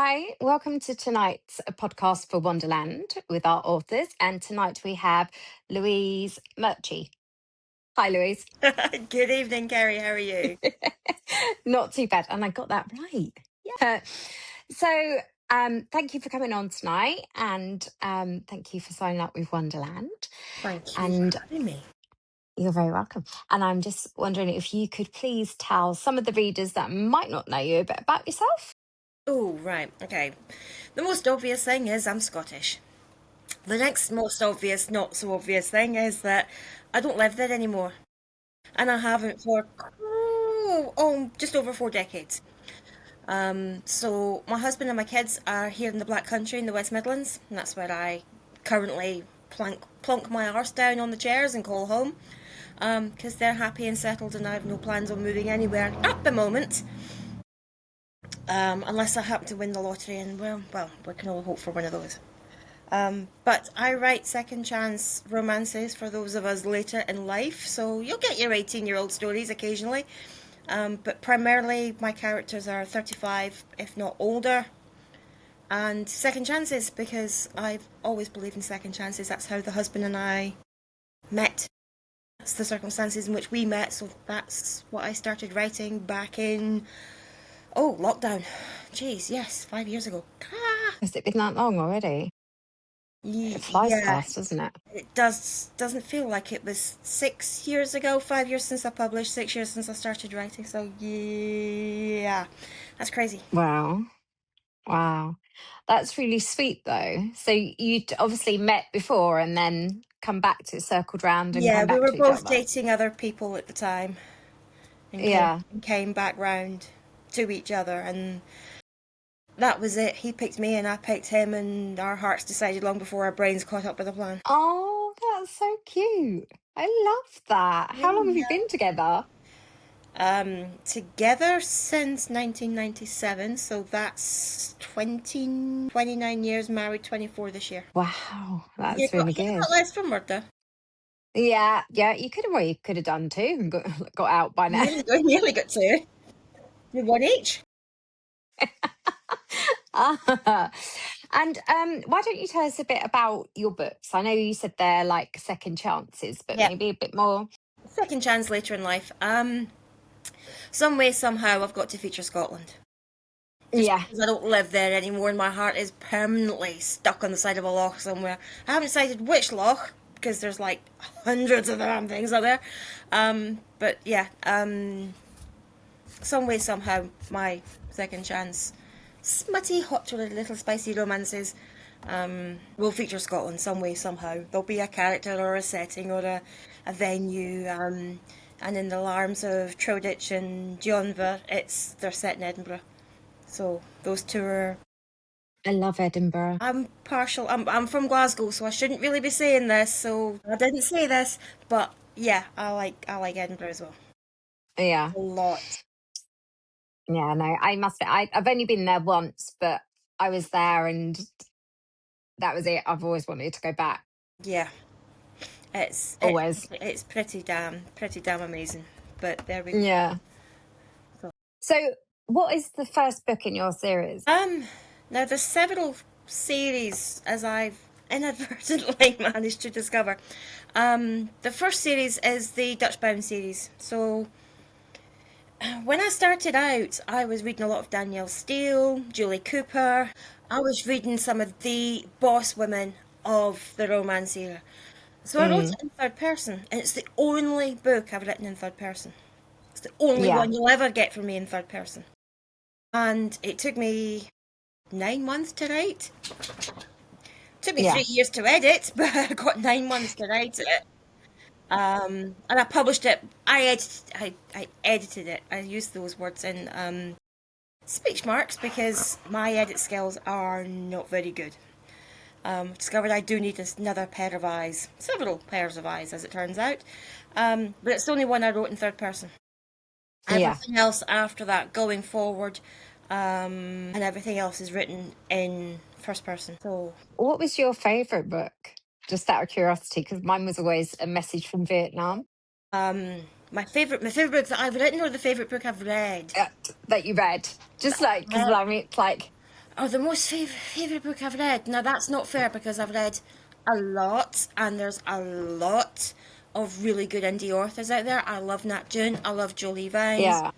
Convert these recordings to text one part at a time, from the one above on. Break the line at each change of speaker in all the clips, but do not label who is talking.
Hi, welcome to tonight's podcast for Wonderland with our authors. And tonight we have Louise Murchie. Hi, Louise.
Good evening, Kerry. How are you?
Not too bad. And I got that right. Yeah. Thank you for coming on tonight. And thank you for signing up with Wonderland.
Thank you for
And
having me.
you're very welcome. And I'm just wondering if you could please tell some of the readers that might not know you a bit about yourself.
Oh, right. Okay. The most obvious thing is I'm Scottish. The next most obvious, not so obvious thing is that I don't live there anymore. And I haven't for just over 4 decades. So my husband and my kids are here in the Black Country in the West Midlands, and that's where I currently plonk my arse down on the chairs and call home. Because they're happy and settled, and I have no plans on moving anywhere at the moment. Unless I happen to win the lottery, and well, we can all hope for one of those. But I write second chance romances for those of us later in life, so you'll get your 18-year-old stories occasionally. But primarily, my characters are 35, if not older, and second chances because I've always believed in second chances. That's how the husband and I met. That's the circumstances in which we met, so that's what I started writing back in lockdown. Jeez, yes, 5 years ago.
Has it been that long already? It flies
Yeah,
past, doesn't it?
it doesn't feel like it was 6 years ago. 5 years since I published, 6 years since I started writing. So yeah, that's crazy.
Wow. Wow. That's really sweet though. So you'd obviously met before and then come back to circled round and
Yeah,
come
we
back
were
to each
both
other.
dating other people at the time, and
Yeah.
came back round to each other, and that was it. He picked me and I picked him, and our hearts decided long before our brains caught up with the plan.
Oh, that's so cute. I love that. How long have you been together?
Together since 1997, so that's 29 years, married 24 this year.
Wow,
You
that's
got,
really
you got
good.
less from murder.
Yeah, yeah, you could have done too and got out by now.
Nearly got two. You're one each.
Ah. And why don't you tell us a bit about your books? I know you said they're like second chances, but
Yeah,
maybe a bit more.
second chance later in life. Some way, somehow, I've got to feature Scotland. Just
Yeah.
because I don't live there anymore, and my heart is permanently stuck on the side of a loch somewhere. I haven't decided which loch because there's like hundreds of damn things out there. But yeah, some way, somehow, my second chance, smutty, hot, little spicy romances will feature Scotland some way, somehow. There'll be a character or a setting or a venue. And in the alarms of Trowditch and Dionver, they're set in Edinburgh. So those two are.
I love Edinburgh.
I'm partial. I'm from Glasgow, so I shouldn't really be saying this. So I didn't say this, but yeah, I like Edinburgh as well.
Yeah.
A lot.
Yeah, no, I must. I've only been there once, but I was there, and that was it. I've always wanted to go back.
Yeah, it's it,
Always.
it's pretty damn amazing. But there we
Yeah.
go.
So, what is the first book in your series?
Now there's several series as I've inadvertently managed to discover. The first series is the Dutch Bound series. So when I started out, I was reading a lot of Danielle Steele, Julie Cooper. I was reading some of the boss women of the romance era. So I wrote
Mm,
it in third person, and it's the only book I've written in third person. It's the only
yeah.
one you'll ever get from me in third person. And it took me 9 months to write. Took me
Yeah.
3 years to edit, but I got 9 months to write it. And I published it. I edited it. I used those words in speech marks because my edit skills are not very good. Discovered I do need another pair of eyes, several pairs of eyes, as it turns out. But it's the only one I wrote in third person.
Yeah.
Everything else after that, going forward, and everything else is written in first person. So
What was your favorite book? Just out of curiosity, because mine was always A Message from Vietnam
my favorite book that I've written, or the favorite book I've read.
that you read. Just like, because
Uh,
I mean, it's like,
Oh, the most favorite book I've read. Now that's not fair because I've read a lot, and there's a lot of really good indie authors out there. I love Nat June. I love Jolie Vines.
Yeah.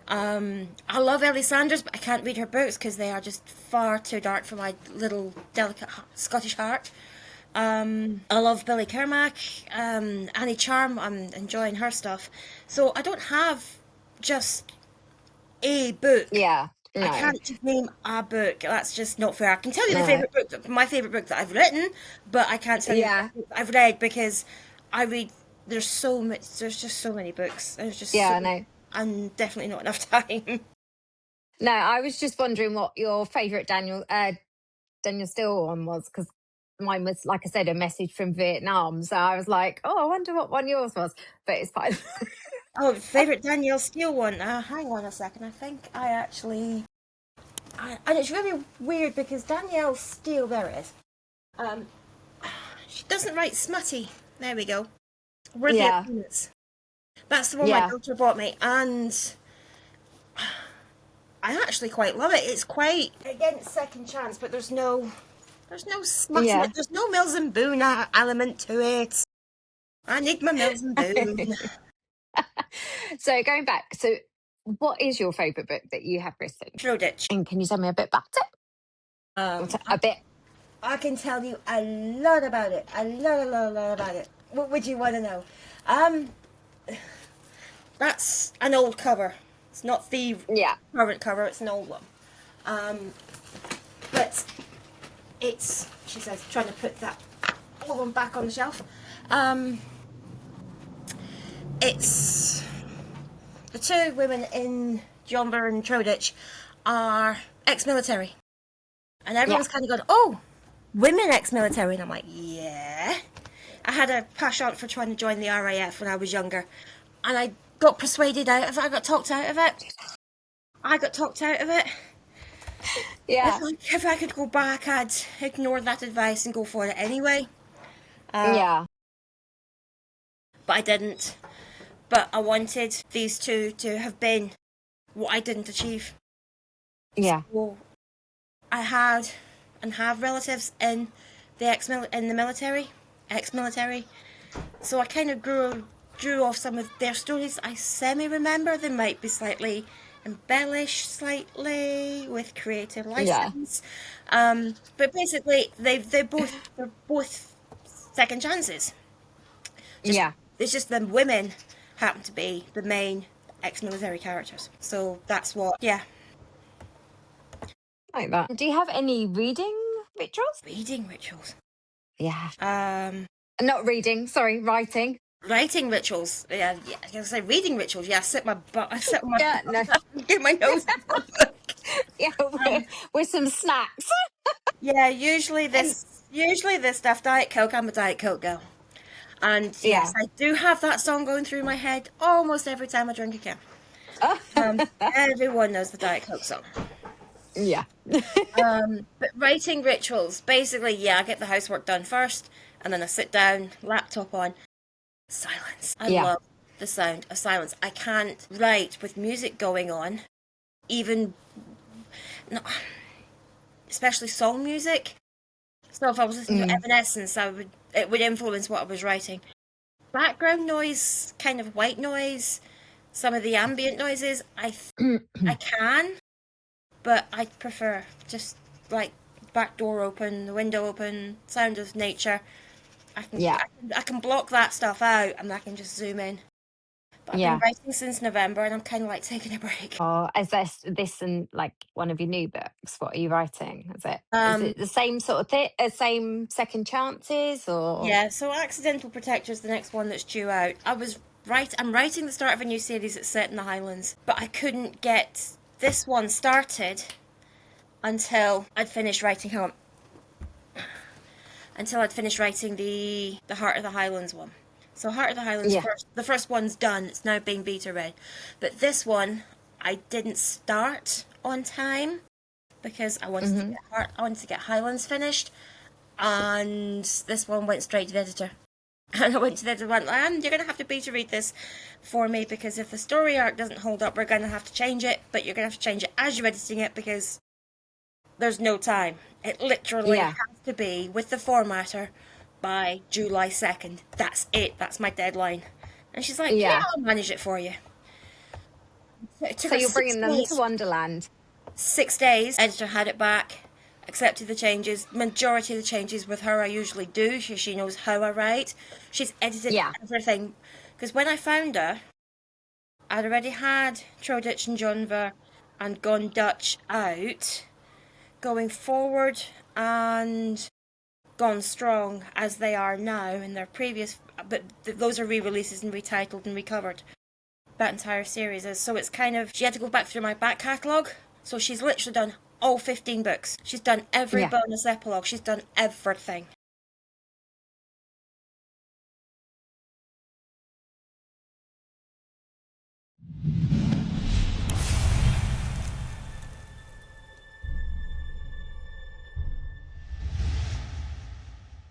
I love Ellie Sanders, but I can't read her books because they are just far too dark for my little delicate Scottish heart. I love Billy Kermack, Annie Charm. I'm enjoying her stuff. So I don't have just a book.
Yeah.
I
No.
can't just name a book. That's just not fair. I can tell you
No.
my favorite book that I've written, but I can't tell you the
Yeah.
book that I've read because I read. There's so much. There's just so many books. There's just so.
Yeah. No.
And definitely not enough time.
No. I was just wondering what your favourite Daniel Steele one was, because mine was, like I said, a message from Vietnam. So I was like, oh, I wonder what one yours was. But it's fine.
Oh, favorite Danielle Steele one. Hang on a second. I think I actually. And it's really weird because Danielle Steele, there it is. Um, she doesn't write smutty. There we go. Worthy of
Yeah.
Peanuts. That's the one my
Yeah.
daughter bought me, and I actually quite love it. It's quite again second chance, but there's no smut in
Yeah.
it. There's no Mills and Boone element to it. I need my Mills and Boone.
So going back, so what is your favourite book that you have written?
Shoreditch.
And can you tell me a bit about it? A bit.
I can tell you a lot about it. A lot about it. What would you want to know? That's an old cover. It's not the
Yeah.
current cover. It's an old one. But it's. She says, trying to put that old one back on the shelf. It's the two women in Jomba and Shoreditch are ex-military, and everyone's kind of going, "Oh, women ex-military," and I'm like, "Yeah." I had a passion for trying to join the RAF when I was younger, and I got persuaded out of it. I got talked out of it.
Yeah.
If I could go back, I'd ignore that advice and go for it anyway.
Yeah.
But I didn't. But I wanted these two to have been what I didn't achieve.
Yeah.
So I had and have relatives in the ex-military. So I kind of drew off some of their stories. I semi-remember. They might be slightly embellished slightly with creative license. But basically they're both second chances.
Yeah.
It's just the women happen to be the main ex-military characters. So that's what, yeah.
Like that. Do you have any reading rituals?
Reading rituals.
Yeah. Not reading, sorry, writing.
Writing rituals. Yeah, I was gonna say reading rituals. Yeah, I sit on my
Yeah, no.
get my nose in the book.
Yeah, with some snacks.
Yeah, usually this stuff, Diet Coke. I'm a Diet Coke girl. And yes, I do have that song going through my head almost every time I drink a can. Everyone knows the Diet Coke song.
Yeah.
But writing rituals, basically, yeah, I get the housework done first, and then I sit down, laptop on, silence. I love the sound of silence. I can't write with music going on, even, no, especially song music. So if I was listening to Evanescence, it would influence what I was writing. Background noise, kind of white noise, some of the ambient noises, I can, but I prefer just like back door open, the window open, sound of nature. I can block that stuff out and I can just zoom in. But I've been writing since November and I'm kind of like taking a break.
Or is this and like one of your new books? What are you writing? Is it the same sort of thing, same second chances, or?
Yeah, so Accidental Protector is the next one that's due out. I'm writing the start of a new series that's set in the Highlands, but I couldn't get this one started until I'd finished writing the Heart of the Highlands one. So Heart of the Highlands the first one's done. It's now being beta read, but this one I didn't start on time because I wanted to get Highlands finished, and this one went straight to the editor. And I went to the editor and went, you're going to have to beta read this for me because if the story arc doesn't hold up, we're going to have to change it. But you're going to have to change it as you're editing it because there's no time. It literally
Yeah.
has to be with the formatter by July 2nd. That's it. That's my deadline. And she's like, yeah,
Yeah.
I'll manage it for you. It took
So
her
you're
six
bringing them to
days.
Wonderland.
6 days. Editor had it back, accepted the changes. Majority of the changes with her I usually do. She knows how I write. She's edited
Yeah.
everything. Because when I found her, I'd already had Shoreditch and Jonver and Gone Dutch out, going forward, and Gone Strong as they are now in their previous, but those are re-releases and retitled and recovered. That entire series is, so it's kind of, she had to go back through my back catalogue, so she's literally done all 15 books. She's done every
Yeah.
bonus epilogue, she's done everything.